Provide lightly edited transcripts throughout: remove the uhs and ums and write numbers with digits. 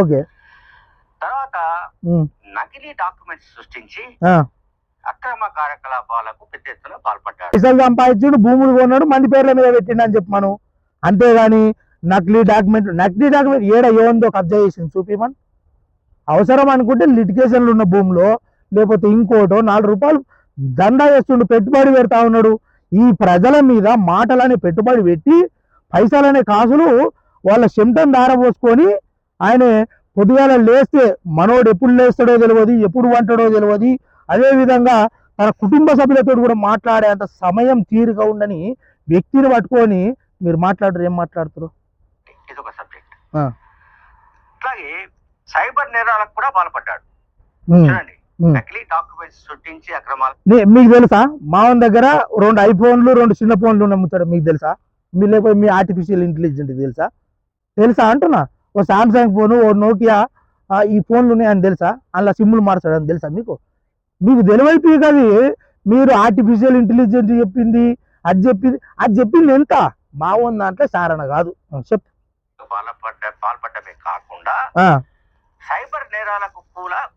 Okay. తర్వాత నకిలీ documents సృష్టించి అక్రమ కార్యకలాపాలకు పెద్ద ఎత్తున పాల్పడ్డాడు. పైసలు సంపాదించుడు, భూములు కొన్నాడు, మంది పేర్ల మీద పెట్టిండు అని చెప్పి మనం. అంతేగాని నకిలీ డాక్యుమెంట్ ఏడ ఏముందో కబ్జా చేసింది చూపిమని. అవసరం అనుకుంటే లిటికేషన్లు ఉన్న భూమిలో లేకపోతే ఇంకోటో 4 రూపాయలు దందా చేస్తుండు, పెట్టుబడి పెడతా ఉన్నాడు. ఈ ప్రజల మీద మాటలనే పెట్టుబడి పెట్టి పైసలనే కాసులు వాళ్ళ చెమటను దారపోసుకొని ఆయన పొద్దుగాల లేస్తే మనోడు ఎప్పుడు లేస్తాడో తెలియదు, ఎప్పుడు వంటాడో తెలియదు. అదేవిధంగా తన కుటుంబ సభ్యులతో కూడా మాట్లాడే అంత సమయం తీరుగా ఉండని వ్యక్తిని పట్టుకొని మీరు మాట్లాడరు. ఏం మాట్లాడుతారు? ఇది ఒక సబ్జెక్ట్. అట్లాగే సైబర్ నేరాలకు కూడా పాల్పడ్డాడు. చూడండి, నకిలీ డాక్యుమెంట్స్ సృష్టించి అక్రమాలు. మీకు తెలుసా మావన్ దగ్గర 2 ఐఫోన్లు 2 చిన్న ఫోన్లు నమ్ముతాడు. మీకు తెలుసా? మీ లేకపోతే మీ ఆర్టిఫిషియల్ ఇంటెలిజెంట్ తెలుసా అంటున్నా. ఓ సామ్సంగ్ ఫోను, ఓ నోకియా, ఈ ఫోన్లు ఉన్నాయని తెలుసా? అందులో సిమ్లు మార్చాడని తెలుసా మీకు? మీకు తెలివైపోయి కదా మీరు ఆర్టిఫిషియల్ ఇంటెలిజెంట్ చెప్పింది, అది చెప్పింది ఎంత మావన్ దాంట్లో సారణ కాదు. చెప్పు. పాల్పడ్డమే కాకుండా సైబర్ నేరాలకు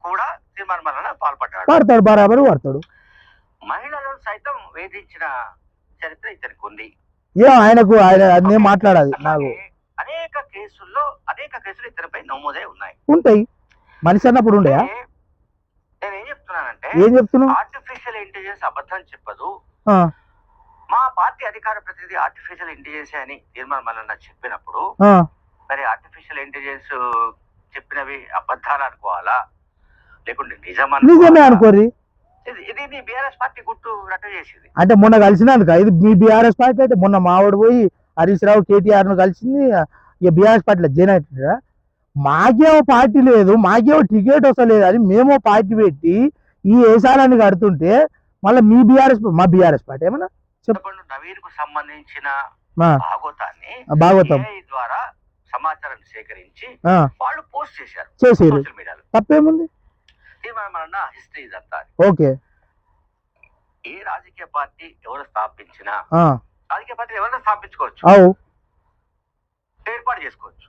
కూడా తీర్మానం పాల్పడ్డాడు. పడతాడు, బరాబరు పడతాడు. మహిళలను సైతం వేధించిన చరిత్ర ఇతనికి ఉంది. ఆయన అన్నీ మాట్లాడాలి. నాకు అనేక కేసులు ఇతనిపై నమోదై ఉన్నాయి. ఉంటాయి. మనిషి అన్నప్పుడు ఉండే. నేను ఏం చెప్తున్నానంటే, ఆర్టిఫిషియల్ ఇంటెలిజెన్స్ అబద్ధం చెప్పదు. మా పార్టీ అధికార ప్రతినిధి ఆర్టిఫిషియల్ ఇంటెలిజెన్స్ అని తీర్మానం చెప్పినప్పుడు మరి ఆర్టిఫిషియల్ ఇంటెలిజెన్స్ చెప్పినవి అబద్ధాలు అనుకోవాలా, లేకుంటే నిజమే అనుకోరి? ఇది బీఆర్ఎస్ పార్టీ గుట్టు రట్ట చేసింది. అంటే మొన్న కలిసినందుక ఇది మీ బీఆర్ఎస్ పార్టీ? అయితే మొన్న మావాడు పోయి హరీష్ రావు కేటీఆర్ ను కలిసింది ఇక బీఆర్ఎస్ పార్టీలో జాయిన్ అవుతుందా? మాకేమో పార్టీ లేదు, మాకేమో టికెట్ వస్తలేదు అని మేమో పార్టీ పెట్టి ఈ వేసాలని కడుతుంటే మళ్ళీ మా బీఆర్ఎస్ పార్టీ ఏమన్నా నవీన్ కు సంబంధించిన భాగవతం ద్వారా సమాచారం సేకరించి వాళ్ళు పోస్ట్ చేశారు సోషల్ మీడియాలో. తప్పేముంది? హిస్టరీ ఇదంతా. ఓకే. ఏ రాజకీయ పార్టీ ఎవరు స్థాపించినా రాజకీయ పార్టీ ఎవరైనా స్థాపించుకోవచ్చు, ఏర్పాటు చేసుకోవచ్చు.